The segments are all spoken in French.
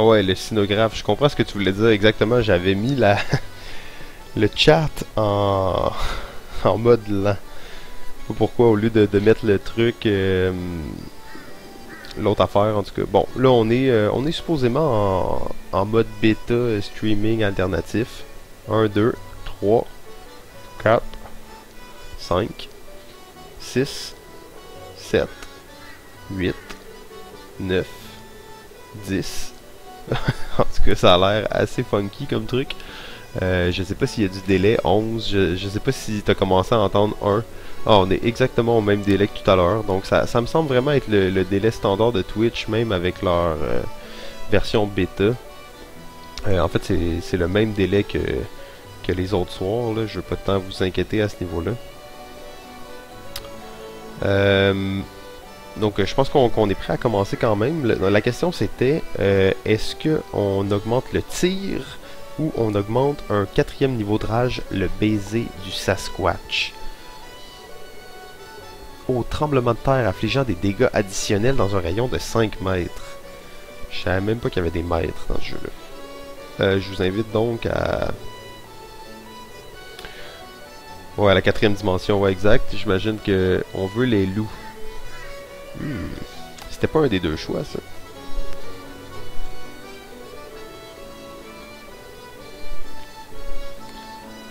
Ah ouais, le sinographe, je comprends ce que tu voulais dire exactement. J'avais mis la le chat en mode lent. Je sais pas pourquoi, au lieu de mettre le truc, l'autre affaire en tout cas. Bon, là on est supposément en mode bêta streaming alternatif. 1, 2, 3, 4, 5, 6, 7, 8, 9, 10. En tout cas, ça a l'air assez funky comme truc. Je sais pas s'il y a du délai, 11. Je sais pas si tu as commencé à entendre 1. Ah, on est exactement au même délai que tout à l'heure. Donc ça me semble vraiment être le délai standard de Twitch, même avec leur version bêta. En fait, c'est le même délai que les autres soirs. Là. Je veux pas tant vous inquiéter à ce niveau-là. Donc je pense qu'on est prêt à commencer quand même. La question c'était est-ce qu'on augmente le tir ou on augmente un 4e niveau de rage, le baiser du Sasquatch. Au tremblement de terre affligeant des dégâts additionnels dans un rayon de 5 mètres. Je savais même pas qu'il y avait des mètres dans ce jeu-là. Je vous invite donc à... Ouais, à la 4e dimension, ouais, exact. J'imagine que on veut les loups. C'était pas un des deux choix, ça.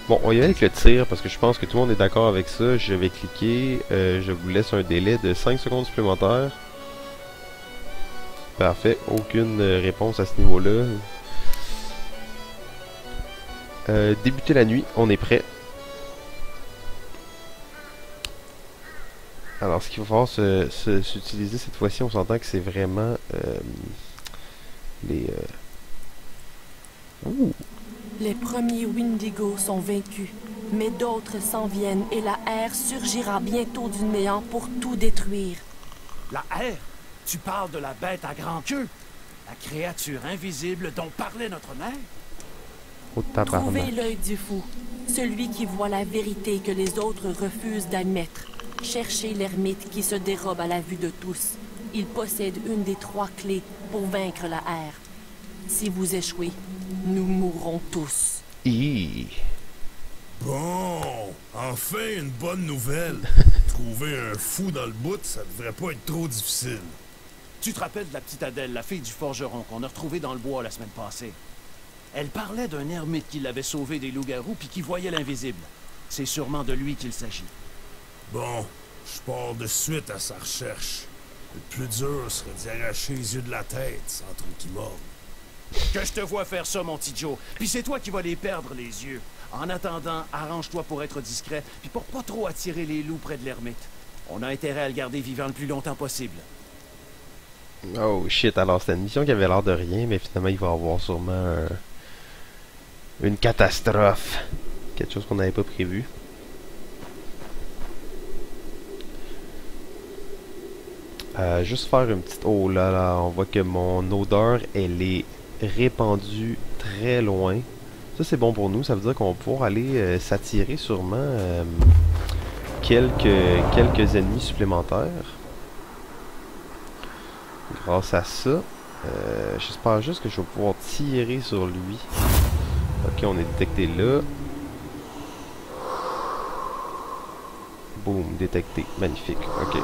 Bon, on y va avec le tir parce que je pense que tout le monde est d'accord avec ça. Je vais cliquer. Je vous laisse un délai de 5 secondes supplémentaires. Parfait. Aucune réponse à ce niveau-là. Débuter la nuit. On est prêt. Alors, ce qu'il va falloir s'utiliser cette fois-ci, on s'entend que c'est vraiment les... Ouh! Les premiers Wendigo sont vaincus, mais d'autres s'en viennent et la ère surgira bientôt du néant pour tout détruire. La ère? Tu parles de la bête à grande queue? La créature invisible dont parlait notre mère? Oh, tabarnak. Trouvez l'œil du fou, celui qui voit la vérité que les autres refusent d'admettre. Cherchez l'ermite qui se dérobe à la vue de tous. Il possède une des 3 clés pour vaincre la ère. Si vous échouez, nous mourrons tous. Bon, enfin une bonne nouvelle. Trouver un fou dans le bout, ça devrait pas être trop difficile. Tu te rappelles de la petite Adèle, la fille du forgeron qu'on a retrouvée dans le bois la semaine passée? Elle parlait d'un ermite qui l'avait sauvée des loups-garous puis qui voyait l'invisible. C'est sûrement de lui qu'il s'agit. Bon, je pars de suite à sa recherche. Le plus dur serait d'y arracher les yeux de la tête sans trop qu'il morde. Que je te vois faire ça, mon petit Joe. Puis c'est toi qui vas les perdre, les yeux. En attendant, arrange-toi pour être discret, puis pour pas trop attirer les loups près de l'ermite. On a intérêt à le garder vivant le plus longtemps possible. Oh shit, alors c'était une mission qui avait l'air de rien, mais finalement il va y avoir sûrement une catastrophe. Quelque chose qu'on n'avait pas prévu. Juste faire une petite... Oh là là, on voit que mon odeur, elle est répandue très loin. Ça c'est bon pour nous, ça veut dire qu'on va pouvoir aller s'attirer sûrement quelques ennemis supplémentaires. Grâce à ça. J'espère juste que je vais pouvoir tirer sur lui. Ok, on est détecté là. Boum, détecté. Magnifique. Ok.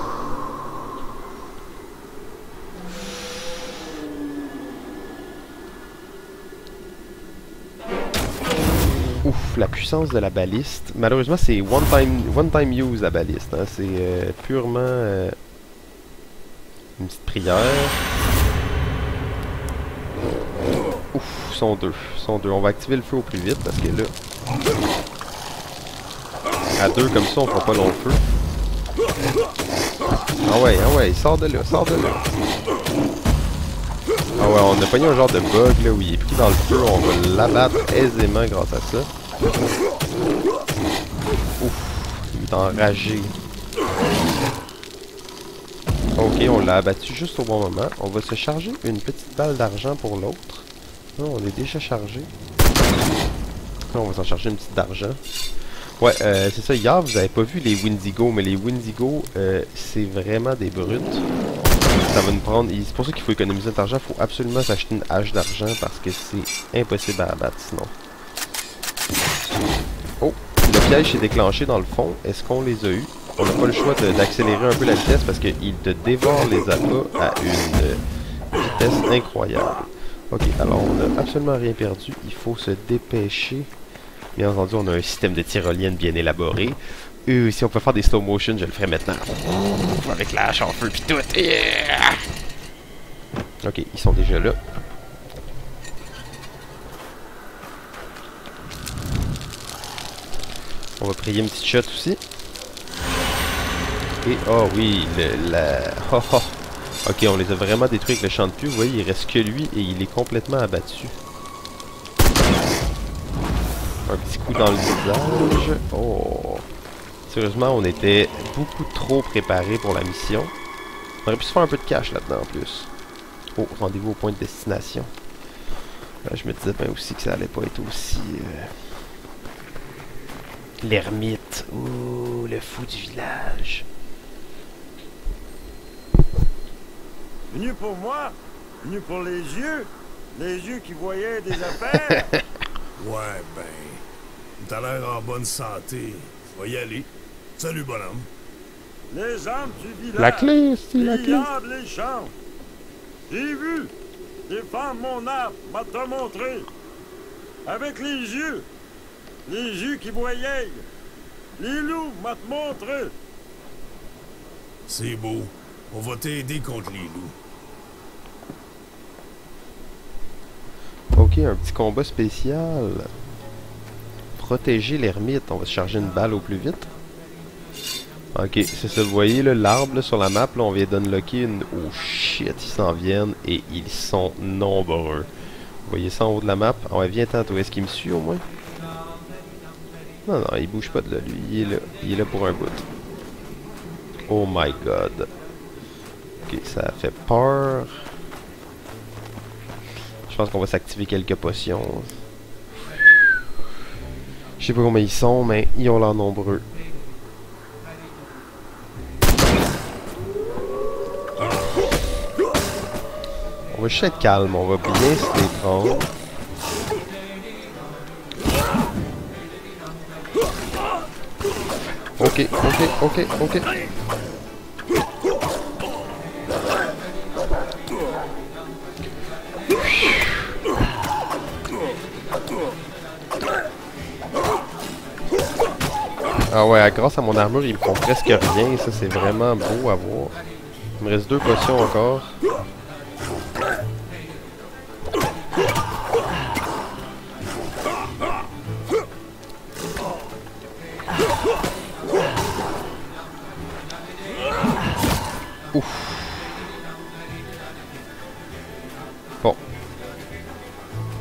Ouf, la puissance de la baliste. Malheureusement, c'est one time use la baliste. Hein. C'est purement une petite prière. Ouf, sont deux. On va activer le feu au plus vite parce que là, à deux comme ça, on fera pas long feu. Ah ouais, sors de là. Ah ouais, on a pogné un genre de bug là où il est pris dans le feu, on va l'abattre aisément grâce à ça. Ouf, il est enragé. Ok, on l'a abattu juste au bon moment. On va se charger une petite balle d'argent pour l'autre. On est déjà chargé. Là, on va s'en charger une petite d'argent. Ouais, c'est ça. Hier, vous avez pas vu les Wendigo, mais les Wendigo, c'est vraiment des brutes. ça va nous prendre... C'est pour ça qu'il faut économiser notre argent. Il faut absolument s'acheter une hache d'argent parce que c'est impossible à abattre sinon. Oh! Le piège s'est déclenché dans le fond. Est-ce qu'on les a eu? On n'a pas le choix d'accélérer un peu la vitesse parce qu'il te dévore les appâts à une vitesse incroyable. Ok, alors on n'a absolument rien perdu. Il faut se dépêcher. Bien entendu, on a un système de tyrolienne bien élaboré. Si on peut faire des slow motion, je le ferai maintenant. Avec la hache en feu pis tout. Yeah! Ok, ils sont déjà là. On va prier une petite shot aussi. Et oh oui, oh, oh. Ok, on les a vraiment détruits avec le champ de pub. Vous voyez, il reste que lui et il est complètement abattu. Un petit coup dans le visage. Oh. Sérieusement, on était beaucoup trop préparés pour la mission. On aurait pu se faire un peu de cash là-dedans en plus. Oh, rendez-vous au point de destination. Là, je me disais bien aussi que ça allait pas être aussi... L'ermite. Ouh, le fou du village. Venu pour moi, venu pour les yeux qui voyaient des affaires. Ouais, ben, t'as l'air en bonne santé. Va y aller. Salut, bonhomme. Les hommes du village. La clé, c'est la clé. Les champs. J'ai vu. Défendre mon arbre, m'a te montré. Avec les yeux qui voyaient. Les loups, m'a te montré. C'est beau. On va t'aider contre les loups. Ok, un petit combat spécial. Protéger l'ermite. On va se charger une balle au plus vite. Ok, c'est ça. Vous voyez l'arbre sur la map. Là, on vient d'unlocker une... Oh shit, ils s'en viennent et ils sont nombreux. Vous voyez ça en haut de la map? Ah ouais, viens tantôt. Est-ce qu'il me suit au moins? Non, non, il bouge pas de là. Lui, il est là. Il est là pour un bout. Oh my god. Ok, ça fait peur. Je pense qu'on va s'activer quelques potions. Je sais pas combien ils sont, mais ils ont l'air nombreux. On va juste être calme, on va bien se les prendre. Ok, ok, ok, ok. Ah ouais, grâce à mon armure, ils me font presque rien. Ça, c'est vraiment beau à voir. Il me reste 2 potions encore. Ouf. Bon.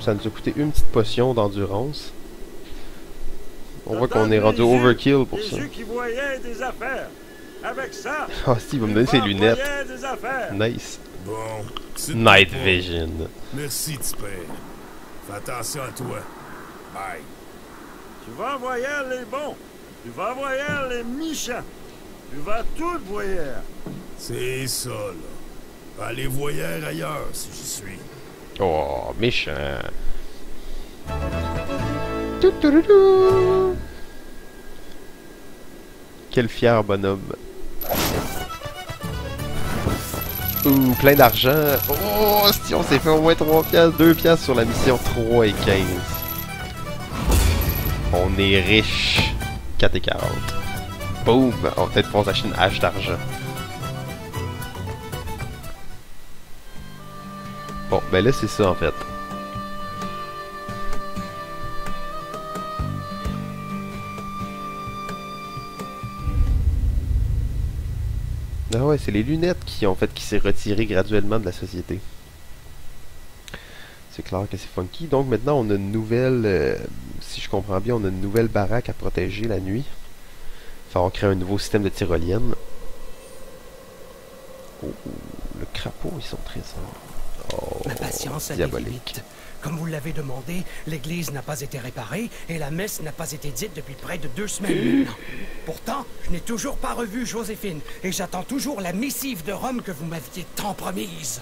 Ça nous a coûté une petite potion d'endurance. On voit qu'on est rendu overkill pour ça. Qui voyaient des affaires. Avec ça. Ah si, il va me donner ses lunettes. Nice. Bon. Night Vision. Merci, petit père. Fais attention à toi. Bye. Tu vas envoyer les bons. Tu vas envoyer les méchants. Tu vas tout voyer. C'est ça, là. Allez voyer ailleurs, si j'y suis. Oh, méchant. Toutoudou. Quel fier bonhomme. Ouh, plein d'argent. Oh, si on s'est fait au moins 3 piastres, 2 piastres sur la mission 3 et 15. On est riche. 4 et 40. Boum, on va peut-être pouvoir s'acheter une hache d'argent. Bon, ben là c'est ça en fait. Ah ouais, c'est les lunettes qui ont fait qui s'est retiré graduellement de la société. C'est clair que c'est funky. Donc maintenant on a une nouvelle, si je comprends bien, on a une nouvelle baraque à protéger la nuit. Enfin, on crée un nouveau système de tyrolienne. Oh, le crapaud, ils sont très forts. Oh. Ma patience a des diabolique. limites. Comme vous l'avez demandé, l'église n'a pas été réparée et la messe n'a pas été dite depuis près de 2 semaines maintenant. Pourtant, je n'ai toujours pas revu Joséphine et j'attends toujours la missive de Rome que vous m'aviez tant promise.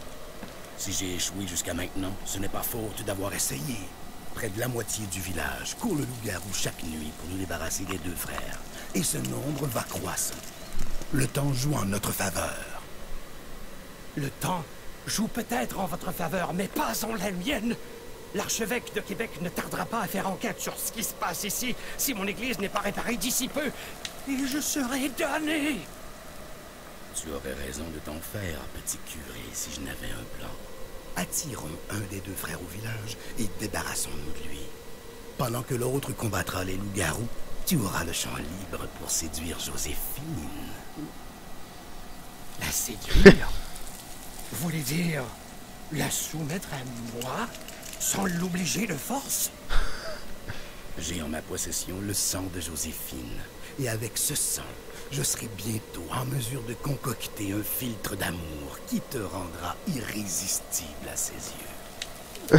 Si j'ai échoué jusqu'à maintenant, ce n'est pas faute d'avoir essayé. Près de la moitié du village court le loup-garou chaque nuit pour nous débarrasser des 2 frères. Et ce nombre va croissant. Le temps joue en notre faveur. Le temps joue peut-être en votre faveur, mais pas en la mienne. L'archevêque de Québec ne tardera pas à faire enquête sur ce qui se passe ici si mon église n'est pas réparée d'ici peu. Et je serai damné. Tu aurais raison de t'en faire, petit curé, si je n'avais un plan. Attirons un des 2 frères au village et débarrassons-nous de lui. Pendant que l'autre combattra les loups-garous, tu auras le champ libre pour séduire Joséphine. La séduire? Vous voulez dire la soumettre à moi sans l'obliger de force? J'ai en ma possession le sang de Joséphine. Et avec ce sang, je serai bientôt en mesure de concocter un filtre d'amour qui te rendra irrésistible à ses yeux.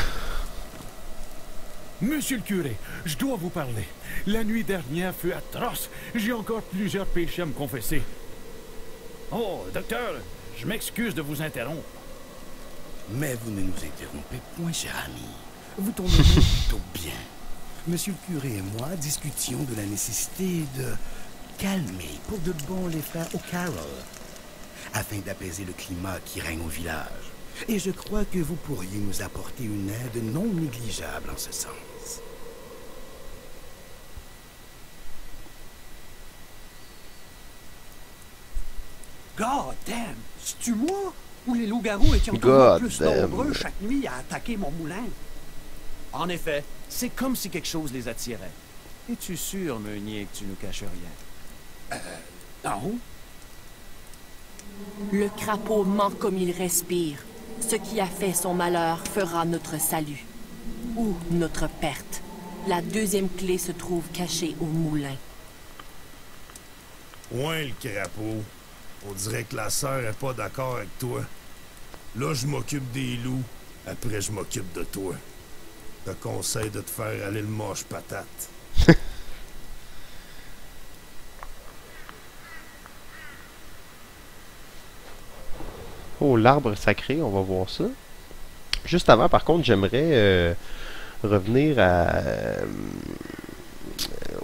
Monsieur le curé, je dois vous parler. La nuit dernière fut atroce. J'ai encore plusieurs péchés à me confesser. Oh, docteur, je m'excuse de vous interrompre. Mais vous ne nous interrompez point, cher ami. Vous tombez plutôt bien. Monsieur le curé et moi discutions de la nécessité de calmer pour de bon les frères O'Carroll, afin d'apaiser le climat qui règne au village. Et je crois que vous pourriez nous apporter une aide non négligeable en ce sens. God damn! C'est-tu moi? Ou les loups-garous étaient toujours God plus damn. nombreux chaque nuit à attaquer mon moulin? En effet, c'est comme si quelque chose les attirait. Es-tu sûr, Meunier, que tu nous caches rien? Non. Le crapaud ment comme il respire. Ce qui a fait son malheur fera notre salut. Ou notre perte. La 2e clé se trouve cachée au moulin. Ouais, le crapaud. On dirait que la sœur est pas d'accord avec toi. Là, je m'occupe des loups. Après, je m'occupe de toi. Je te conseille de te faire aller le moche patate. Oh, l'arbre sacré, on va voir ça. Juste avant, par contre, j'aimerais revenir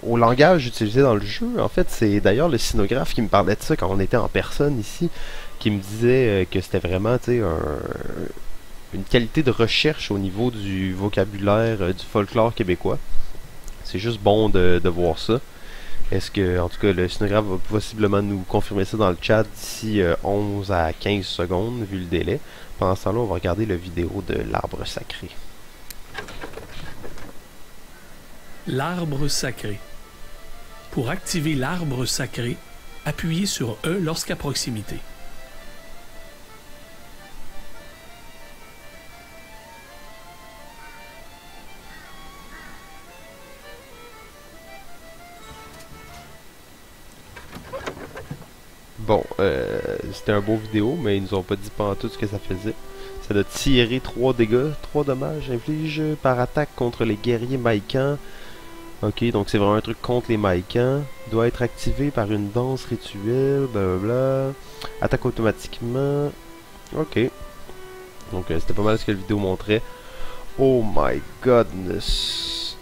au langage utilisé dans le jeu. En fait, c'est d'ailleurs le scénographe qui me parlait de ça quand on était en personne ici, qui me disait que c'était vraiment, tu sais, une qualité de recherche au niveau du vocabulaire du folklore québécois. C'est juste bon de voir ça. Est-ce que, en tout cas, le scénographe va possiblement nous confirmer ça dans le chat d'ici 11 à 15 secondes, vu le délai. Pendant ce temps-là, on va regarder la vidéo de l'arbre sacré. L'arbre sacré. Pour activer l'arbre sacré, appuyez sur E lorsqu'à proximité. Bon, c'était un beau vidéo, mais ils nous ont pas dit pantoute ce que ça faisait. Ça doit tirer 3 dégâts, 3 dommages inflige par attaque contre les guerriers maïcans. Ok, donc c'est vraiment un truc contre les maïcans. Doit être activé par une danse rituelle, blablabla. Attaque automatiquement. Ok. Donc c'était pas mal ce que la vidéo montrait. Oh my godness.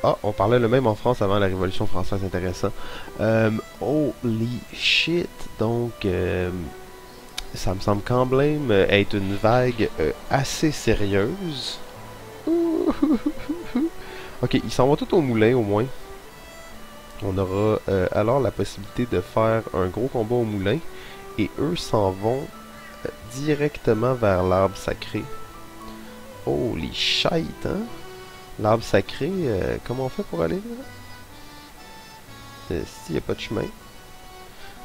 Ah, on parlait le même en France avant la Révolution française, intéressant. Holy shit. Donc, ça me semble quand même être une vague assez sérieuse. Ok, ils s'en vont tous au moulin au moins. On aura alors la possibilité de faire un gros combat au moulin. Et eux s'en vont directement vers l'arbre sacré. Holy shit, hein? L'arbre sacré, comment on fait pour aller là? S'il n'y a pas de chemin.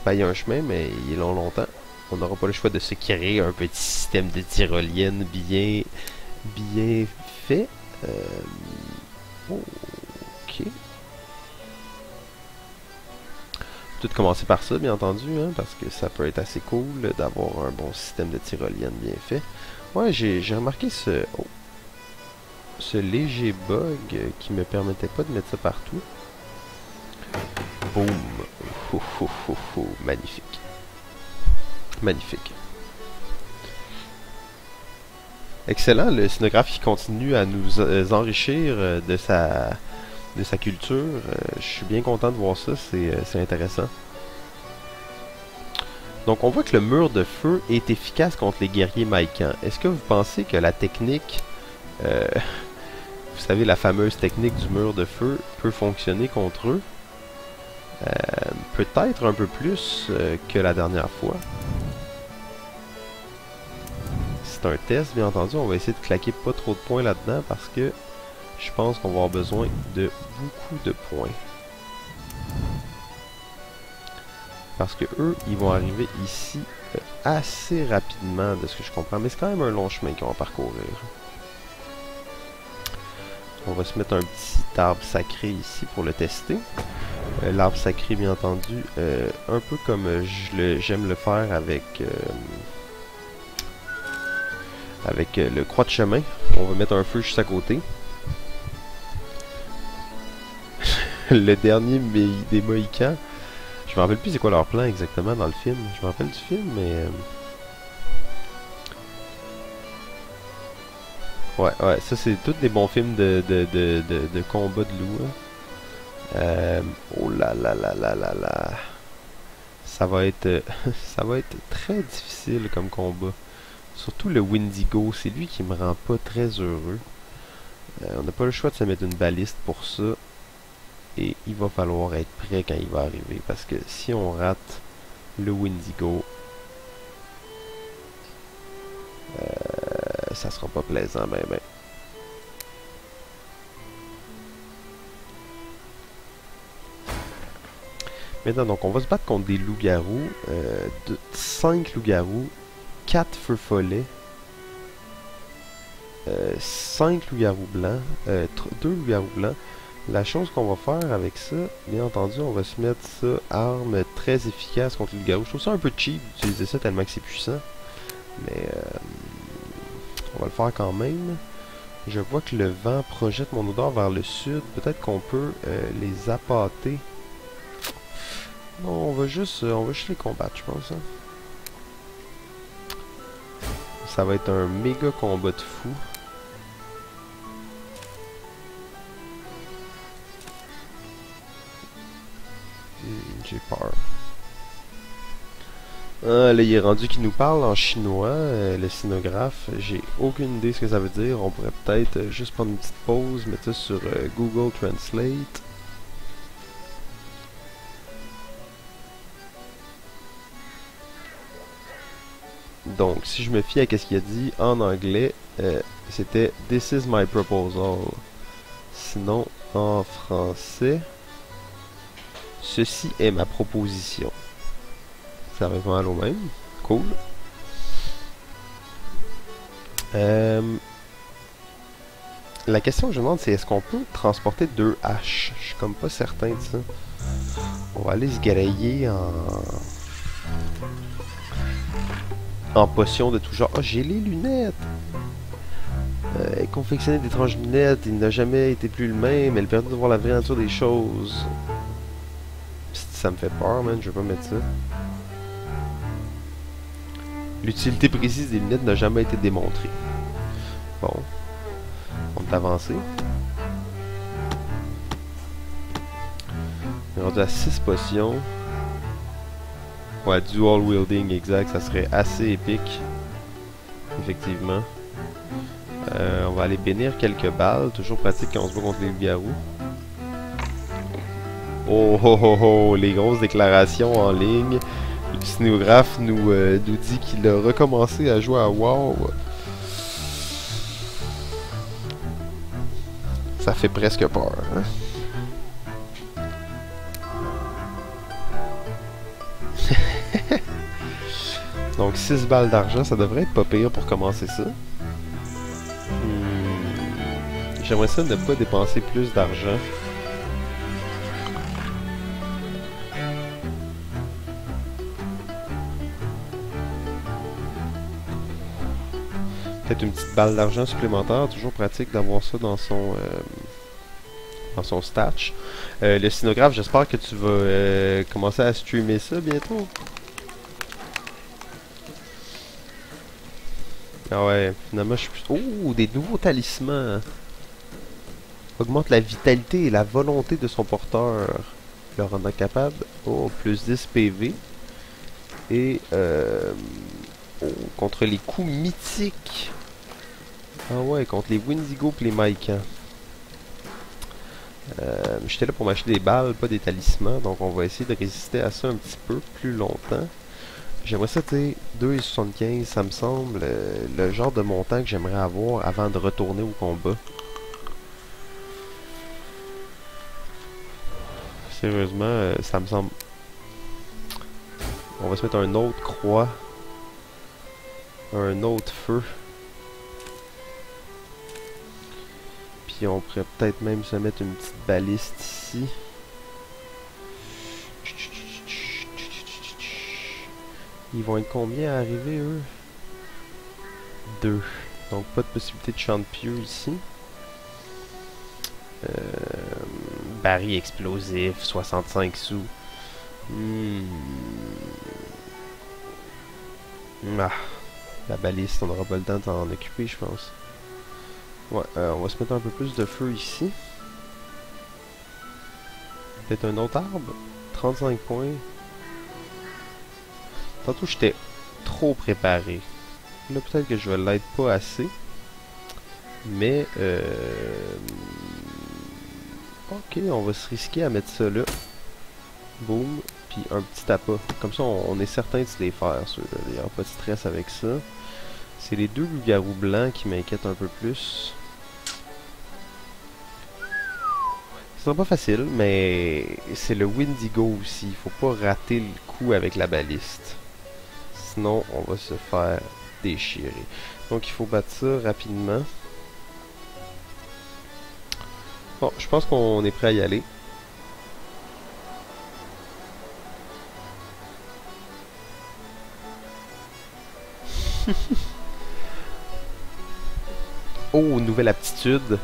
Ben, il y a un chemin, mais il est longtemps. On n'aura pas le choix de se créer un petit système de tyrolienne bien fait. Ok. tout commencer par ça, bien entendu, hein, parce que ça peut être assez cool d'avoir un bon système de tyrolienne bien fait. Ouais, j'ai remarqué ce léger bug qui me permettait pas de mettre ça partout. Boum! Magnifique. Magnifique. Excellent, le scénographe qui continue à nous enrichir de sa culture. Je suis bien content de voir ça, c'est intéressant. Donc on voit que le mur de feu est efficace contre les guerriers maïkans. Est-ce que vous pensez que la technique, vous savez, la fameuse technique du mur de feu peut fonctionner contre eux? Peut-être un peu plus que la dernière fois. C'est un test, bien entendu. On va essayer de claquer pas trop de points là-dedans parce que je pense qu'on va avoir besoin de beaucoup de points. Parce que eux, ils vont arriver ici assez rapidement, de ce que je comprends. Mais c'est quand même un long chemin qu'ils vont parcourir. On va se mettre un petit arbre sacré ici pour le tester. L'arbre sacré, bien entendu, un peu comme j'aime le faire avec le croix de chemin. On va mettre un feu juste à côté. Le dernier des Mohicans. Je me rappelle plus c'est quoi leur plan exactement dans le film. Je me rappelle du film, mais... Ouais, ça c'est tous des bons films de combat de loups. Hein. Oh là là là là là là. Ça va être très difficile comme combat. Surtout le Wendigo, c'est lui qui me rend pas très heureux. On n'a pas le choix de se mettre une baliste pour ça. Et il va falloir être prêt quand il va arriver. Parce que si on rate le Wendigo, ça sera pas plaisant, ben. Maintenant, donc, on va se battre contre des loups-garous. 5 loups-garous, 4 feux follets, 5 loups-garous blancs, 2 loups-garous blancs. La chose qu'on va faire avec ça, bien entendu, on va se mettre ça, arme très efficace contre les loups-garous. Je trouve ça un peu cheap d'utiliser ça tellement que c'est puissant. Mais on va le faire quand même. Je vois que le vent projette mon odeur vers le sud. Peut-être qu'on peut les appâter. Non, on va juste les combattre, je pense. Hein. Ça va être un méga combat de fou. J'ai peur. Ah, là, il est rendu qu'il nous parle en chinois, le scénographe. J'ai aucune idée ce que ça veut dire. On pourrait peut-être juste prendre une petite pause, mettre ça sur Google Translate. Donc, si je me fie à ce qu'il a dit en anglais, c'était « This is my proposal ». Sinon, en français, « Ceci est ma proposition ». Ça revient à l'eau même. Cool. La question que je me demande, c'est est-ce qu'on peut transporter 2 haches? Je suis comme pas certain de ça. On va aller se garailler en potions de tout genre. Oh, j'ai les lunettes! Confectionner d'étranges lunettes, il n'a jamais été plus le même, elle permet de voir la vraie nature des choses. Ça me fait peur, man, je vais pas mettre ça. L'utilité précise des lunettes n'a jamais été démontrée. Bon. On est avancé. On est rendu à 6 potions. Ouais, dual wielding, exact. Ça serait assez épique. Effectivement. On va aller bénir quelques balles. Toujours pratique quand on se bat contre les loups-garous. Oh oh oh oh! Les grosses déclarations en ligne. Le scénographe nous dit qu'il a recommencé à jouer à WoW. Ça fait presque peur, hein? Donc 6 balles d'argent, ça devrait être pas pire pour commencer ça. J'aimerais ça ne pas dépenser plus d'argent. Peut-être une petite balle d'argent supplémentaire. Toujours pratique d'avoir ça dans son statch. Le scénographe, j'espère que tu vas commencer à streamer ça bientôt. Ah ouais, finalement je suis plus... Oh, des nouveaux talismans. Augmente la vitalité et la volonté de son porteur. Le rendant capable. Oh, plus 10 PV. Et oh, contre les coups mythiques. Ah ouais, contre les Wendigo et les Maïkans. J'étais là pour m'acheter des balles, pas des talismans. Donc on va essayer de résister à ça un petit peu plus longtemps. J'aimerais ça, tu sais, 2,75, ça me semble le genre de montant que j'aimerais avoir avant de retourner au combat. Sérieusement, ça me semble... On va se mettre un autre croix. Un autre feu. Puis on pourrait peut-être même se mettre une petite baliste ici. Ils vont être combien à arriver, eux? 2. Donc pas de possibilité de champ de pieux ici. Baril explosif, 65 sous. Ah, la baliste, on n'aura pas le temps de s'en occuper, je pense. Ouais, on va se mettre un peu plus de feu ici. Peut-être un autre arbre. 35 points. Tantôt, j'étais trop préparé. Là, peut-être que je vais l'être pas assez. Mais, ok, on va se risquer à mettre ça là. Boum. Puis un petit appât. Comme ça, on est certain de se les faire, ceux-là. Il n'y aura pas de stress avec ça. C'est les deux loups-garous blancs qui m'inquiètent un peu plus. Ce sera pas facile, mais c'est le Wendigo aussi. Il faut pas rater le coup avec la baliste. Sinon, on va se faire déchirer. Donc, il faut battre ça rapidement. Bon, je pense qu'on est prêt à y aller. Oh, nouvelle aptitude.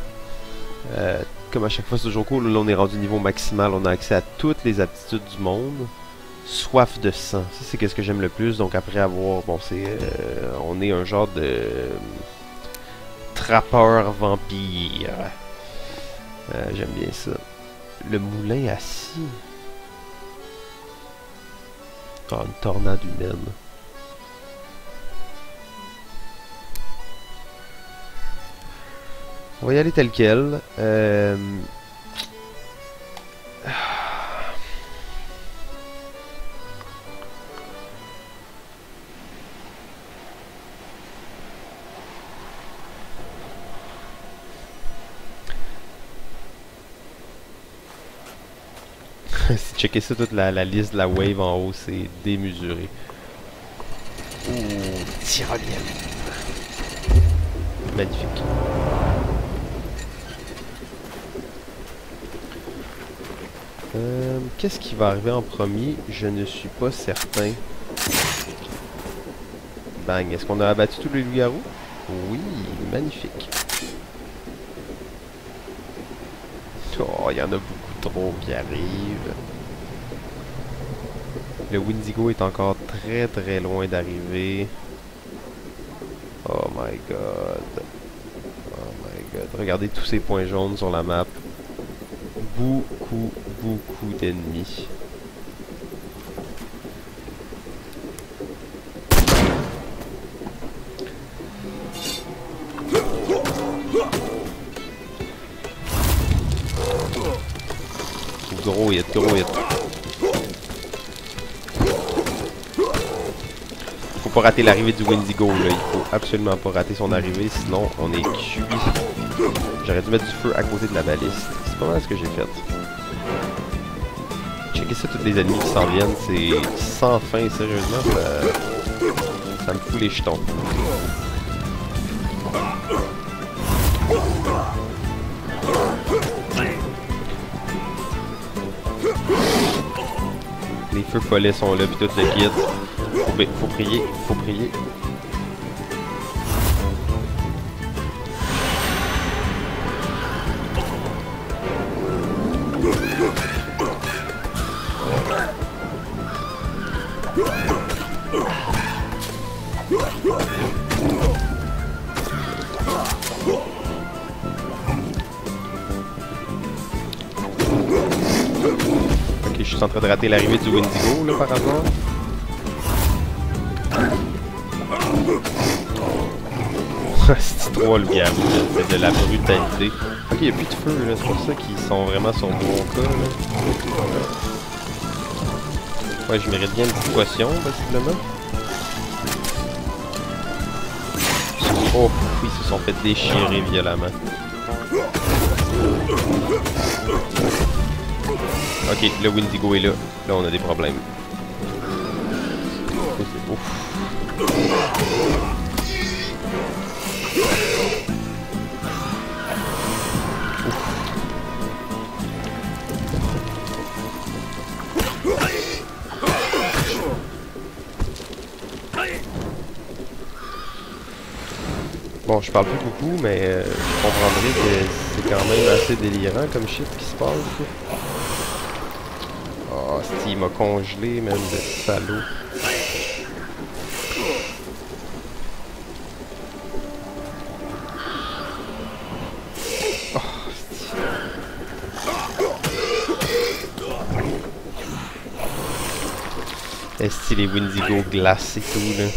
Comme à chaque fois, c'est toujours cool. Là, on est rendu niveau maximal. On a accès à toutes les aptitudes du monde. Soif de sang. Ça, c'est qu'est-ce que j'aime le plus. Donc, après avoir... Bon, c'est... on est un genre de... trappeur vampire. J'aime bien ça. Le moulin assis. Oh, une tornade humaine. On va y aller tel quel. Checker ça, toute la liste de la wave en haut, c'est démesuré. Ouh, tyrolienne. Magnifique. Qu'est-ce qui va arriver en premier? Je ne suis pas certain. Bang, est-ce qu'on a abattu tous les loups-garous? Oui, magnifique. Oh, il y en a beaucoup trop qui arrivent. Le Wendigo est encore très très loin d'arriver. Oh my god. Oh my god. Regardez tous ces points jaunes sur la map. Beaucoup d'ennemis. Gros hit, gros hit. Faut pas rater l'arrivée du Wendigo là, il faut absolument pas rater son arrivée, sinon on est cuit. J'aurais dû mettre du feu à côté de la baliste. C'est pas mal ce que j'ai fait. Checker ça, tous les ennemis qui s'en viennent, c'est sans fin, sérieusement, ça me fout les jetons. Les feux follets sont là, puis tout le kit. Faut prier, faut prier. suis en train de rater l'arrivée du Wendigo, là, par hasard. C'est trop le gars, c'est de la brutalité. Ok, il n'y a plus de feu, là, c'est pour ça qu'ils sont vraiment sur mon cas, là. Ouais, je mérite bien une petite potion, possiblement. Oh, ils se sont fait déchirer violemment. Ok, le Wendigo est là. Là, on a des problèmes. Ouf. Bon, je parle plus beaucoup, mais je comprendrai que c'est quand même assez délirant comme shit qui se passe. Oh, il m'a congelé, même, de salaud. Oh, est-ce les Wendigo glacés et tout, là?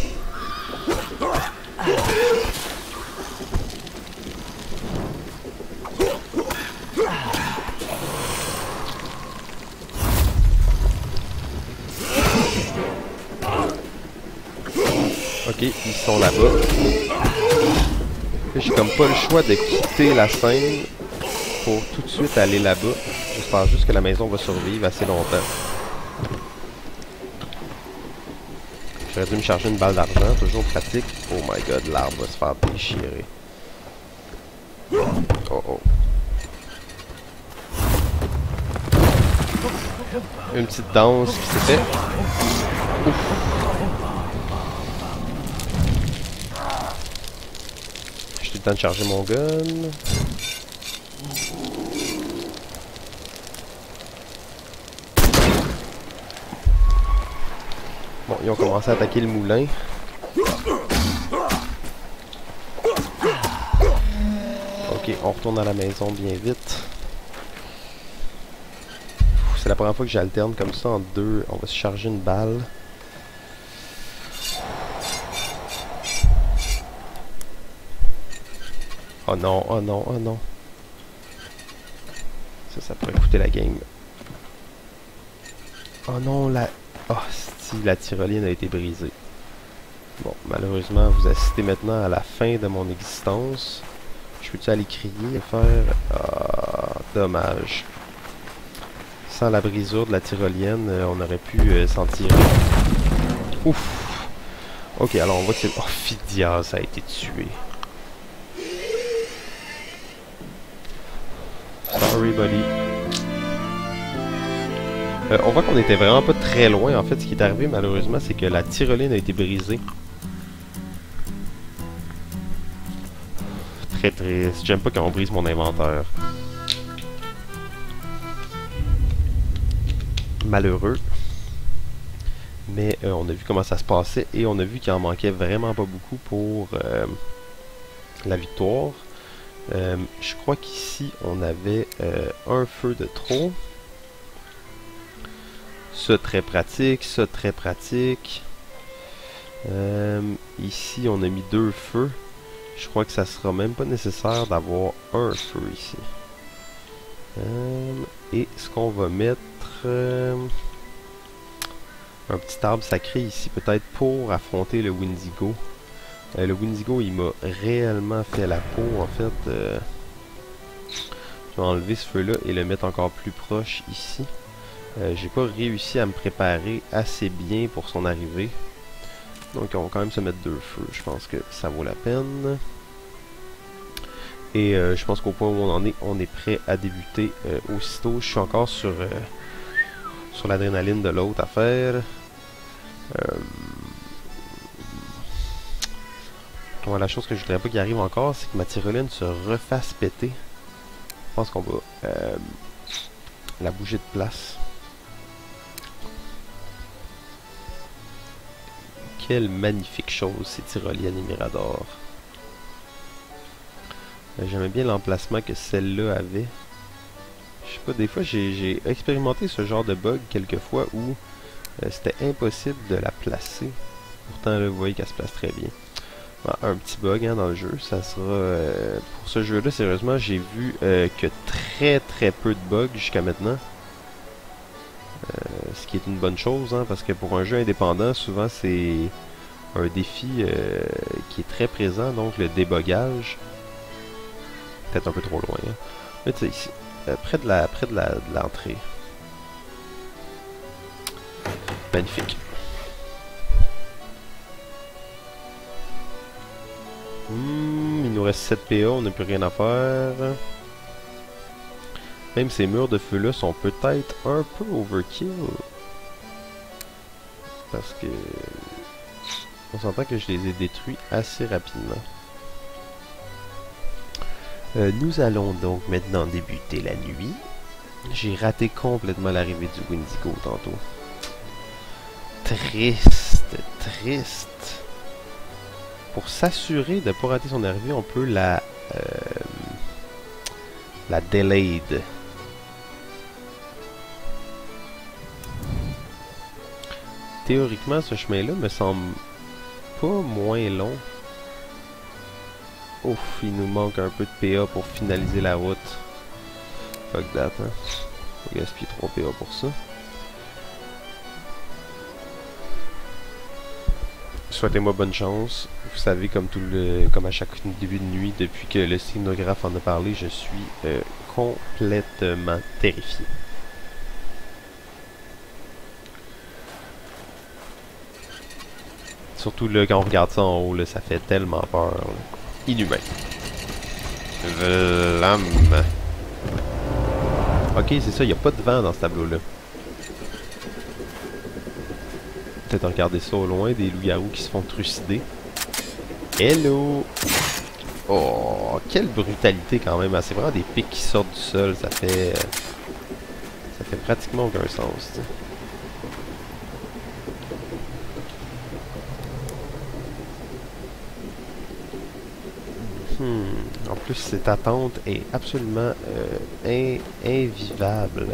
Ok, ils sont là-bas. J'ai comme pas le choix de quitter la scène pour tout de suite aller là-bas. J'espère juste que la maison va survivre assez longtemps. J'aurais dû me charger une balle d'argent, toujours pratique. Oh my god, l'arbre va se faire déchirer. Oh oh. Une petite danse qui s'est faite. Ouf. J'ai le temps de charger mon gun. Bon, ils ont commencé à attaquer le moulin. Ok, on retourne à la maison bien vite. C'est la première fois que j'alterne comme ça en deux. On va se charger une balle. Oh non, oh non, oh non. Ça pourrait coûter la game. Oh non, oh, si, la tyrolienne a été brisée. Bon, malheureusement, vous assistez maintenant à la fin de mon existence. Je peux-tu aller crier et faire... Ah, dommage. Sans la brisure de la tyrolienne, on aurait pu s'en tirer. Ouf! Ok, alors on voit que c'est... Oh, Phidias a été tué. Sorry, buddy. On voit qu'on était vraiment pas très loin. En fait, ce qui est arrivé, malheureusement, c'est que la tyrolienne a été brisée. Très triste. J'aime pas quand on brise mon inventaire. Malheureux. Mais on a vu comment ça se passait et on a vu qu'il en manquait vraiment pas beaucoup pour la victoire. Je crois qu'ici on avait un feu de trop. Ça très pratique, ça très pratique. Ici on a mis 2 feux. Je crois que ça sera même pas nécessaire d'avoir un feu ici. Et ce qu'on va mettre un petit arbre sacré ici peut-être pour affronter le Wendigo. Le Wendigo il m'a réellement fait la peau en fait. Je vais enlever ce feu là et le mettre encore plus proche ici. J'ai pas réussi à me préparer assez bien pour son arrivée. Donc on va quand même se mettre 2 feux. Je pense que ça vaut la peine. Et je pense qu'au point où on est prêt à débuter aussitôt. Je suis encore sur l'adrénaline de l'autre affaire. Bon, la chose que je voudrais pas qu'il arrive encore, c'est que ma tyrolienne se refasse péter. Je pense qu'on va la bouger de place. Quelle magnifique chose, ces tyroliennes et miradors. J'aimais bien l'emplacement que celle-là avait. Je sais pas, des fois j'ai expérimenté ce genre de bug quelques fois où c'était impossible de la placer. Pourtant là, vous voyez qu'elle se place très bien. Bon, un petit bug hein, dans le jeu, ça sera... pour ce jeu-là, sérieusement, j'ai vu que très peu de bugs jusqu'à maintenant. Ce qui est une bonne chose, hein, parce que pour un jeu indépendant, souvent c'est un défi qui est très présent, donc le débogage. Peut-être un peu trop loin. Hein. Mais tu sais, ici, près de l'entrée. Magnifique. Il nous reste 7 PA, on n'a plus rien à faire. Même ces murs de feu-là sont peut-être un peu overkill. Parce que... on s'entend que je les ai détruits assez rapidement. Nous allons donc maintenant débuter la nuit. J'ai raté complètement l'arrivée du Wendigo tantôt. Triste, triste. Pour s'assurer de ne pas rater son arrivée, on peut la delayed. Théoriquement, ce chemin-là me semble pas moins long. Ouf, il nous manque un peu de PA pour finaliser la route. Fuck that, hein. Faut gaspiller 3 PA pour ça. Souhaitez-moi bonne chance. Vous savez, comme à chaque début de nuit, depuis que le scénographe en a parlé, je suis complètement terrifié. Surtout là, quand on regarde ça en haut, là, ça fait tellement peur. Là. Inhumain. Vlam. Ok, c'est ça, il n'y a pas de vent dans ce tableau-là. Peut-être regarder ça au loin, des loups-garous qui se font trucider. Hello! Oh, quelle brutalité quand même. C'est vraiment des pics qui sortent du sol. Ça fait pratiquement aucun sens. T'sais. En plus, cette attente est absolument invivable.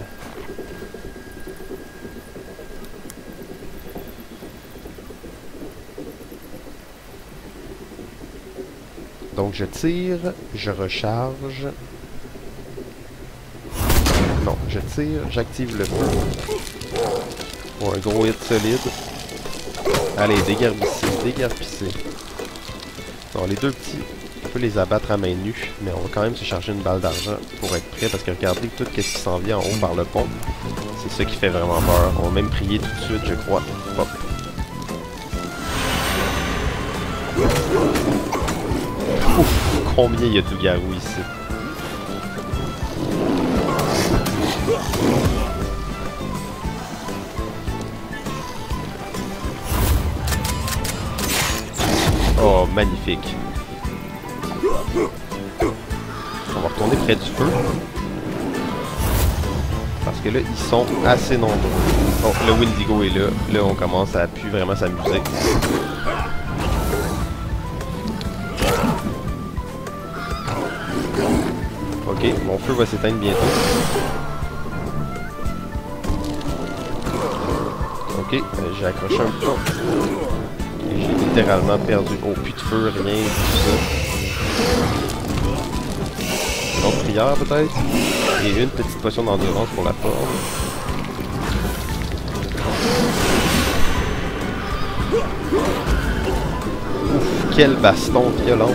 Donc je tire, je recharge. Non, je tire, j'active le feu. Pour un gros hit solide. Allez, dégarpissez, dégarpissez. Bon, les deux petits, on peut les abattre à main nue, mais on va quand même se charger une balle d'argent pour être prêt, parce que regardez tout ce qui s'en vient en haut par le pont. C'est ça qui fait vraiment peur. On va même prier tout de suite, je crois. Hop. Ouf, combien il y a de loups-garous ici. Oh, magnifique. On va retourner près du feu. Parce que là, ils sont assez nombreux. Oh, le Wendigo est là. Là, on commence à plus vraiment s'amuser. Ok, mon feu va s'éteindre bientôt. Ok, j'ai accroché un bouton. Et j'ai littéralement perdu. Oh, plus de feu, rien, tout ça. Une autre prière peut-être. Et une petite potion d'endurance pour la forme. Ouf, quel baston violent.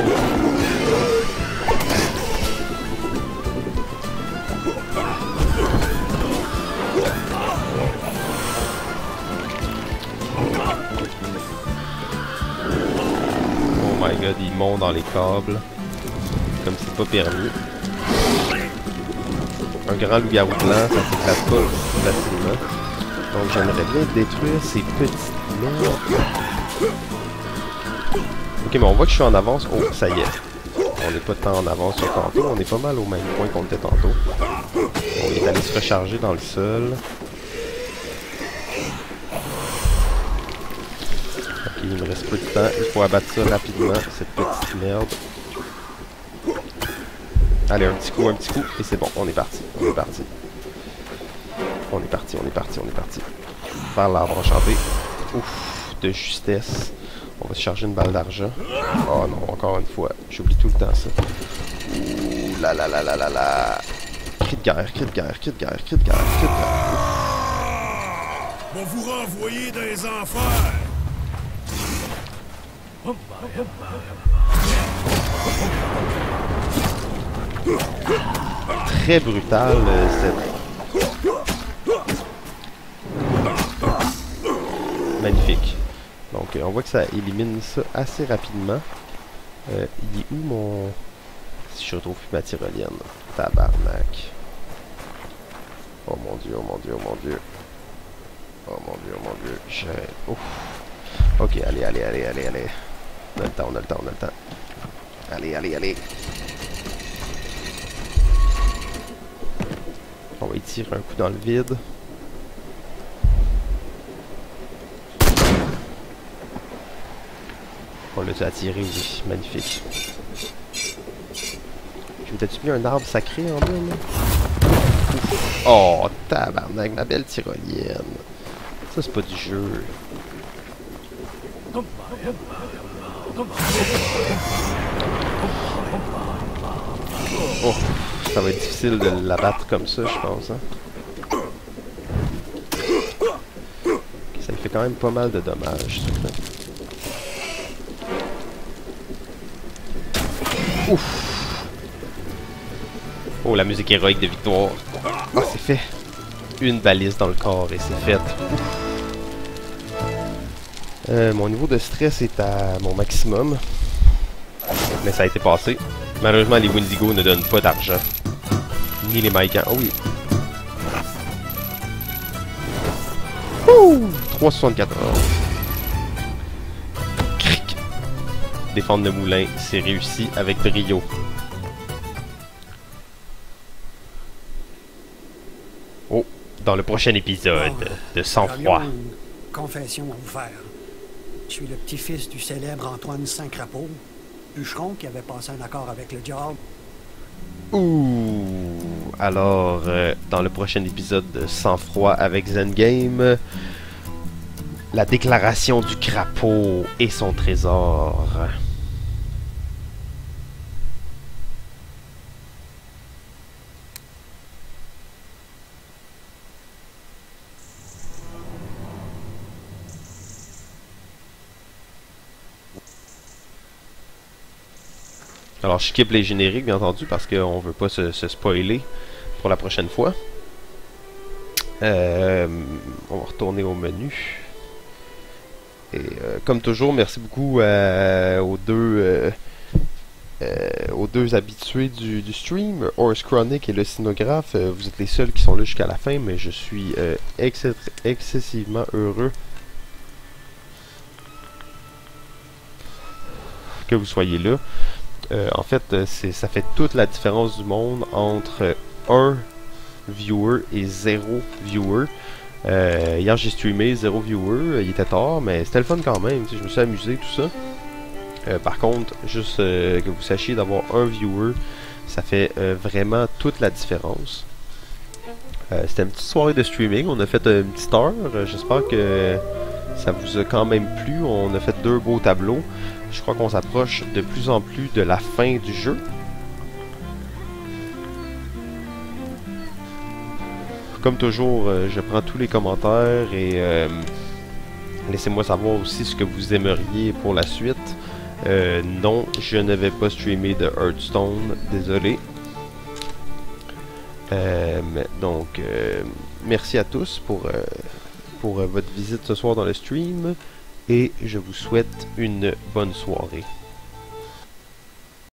Oh my god, il monte dans les câbles. Comme c'est pas permis. Un grand loup-garou blanc, ça s'éclate pas facilement. Donc j'aimerais bien détruire ces petites merdes. Ok, mais on voit que je suis en avance. Oh, ça y est. On n'est pas tant en avance sur tantôt. On est pas mal au même point qu'on était tantôt. On est allé se recharger dans le sol. Ok, il me reste peu de temps. Il faut abattre ça rapidement, cette petite merde. Allez, un petit coup, et c'est bon, on est parti. On est parti. On est parti, on est parti, on est parti. Vers l'arbre enchanté. Ouf, de justesse. On va se charger une balle d'argent. Oh non, encore une fois. J'oublie tout le temps ça. Ouh là là là là là là. Cri de guerre, cri de guerre, cri de guerre, cri de guerre, cri de guerre. Va vous renvoyer dans les enfers! Très brutal cette... Magnifique. Donc on voit que ça élimine ça assez rapidement. Il est où mon... Si je retrouve plus ma tyrolienne. Tabarnak. Oh mon dieu, oh mon dieu, oh mon dieu. Oh mon dieu, oh mon dieu. Ouf. Ok, allez, allez, allez, allez, allez. On a le temps, on a le temps, on a le temps. Allez, allez, allez. On va y tirer un coup dans le vide. On l'a attiré, oui. Magnifique. Je m'étais-tu mis un arbre sacré en bas, là? Ouf. Oh, tabarnak, ma belle tyrolienne. Ça, c'est pas du jeu. Oh, ça va être difficile de l'abattre comme ça, je pense. Hein? Ça lui fait quand même pas mal de dommages, ça. Ouf! Oh, la musique héroïque de victoire. Ah, c'est fait. Une balise dans le corps et c'est fait. Mon niveau de stress est à mon maximum. Mais ça a été passé. Malheureusement, les Wendigo ne donnent pas d'argent. Ni les Maïgans. Oh oui. Ouh! 3,74. Cric! Défendre le moulin, c'est réussi avec brio. Oh! Dans le prochain épisode de Sang-Froid. Confession à vous faire. Je suis le petit-fils du célèbre Antoine Saint-Crapaud, bûcheron qui avait passé un accord avec le diable. Ouh! Alors, dans le prochain épisode de Sang-Froid avec Zengame, la déclaration du crapaud et son trésor. Alors, je skip les génériques, bien entendu, parce qu'on veut pas se spoiler pour la prochaine fois. On va retourner au menu. Et comme toujours, merci beaucoup aux deux habitués du stream, Horse Chronic et le Sinographe. Vous êtes les seuls qui sont là jusqu'à la fin, mais je suis excessivement heureux que vous soyez là. En fait, ça fait toute la différence du monde entre 1 viewer et 0 viewer. Hier j'ai streamé 0 viewer, il était tard, mais c'était le fun quand même, je me suis amusé, tout ça. Par contre, juste que vous sachiez, d'avoir 1 viewer, ça fait vraiment toute la différence. C'était une petite soirée de streaming, on a fait une petite heure, j'espère que ça vous a quand même plu, on a fait 2 beaux tableaux. Je crois qu'on s'approche de plus en plus de la fin du jeu. Comme toujours, je prends tous les commentaires et laissez-moi savoir aussi ce que vous aimeriez pour la suite. Non, je ne vais pas streamer de Hearthstone, désolé. Donc, merci à tous pour votre visite ce soir dans le stream. Et je vous souhaite une bonne soirée.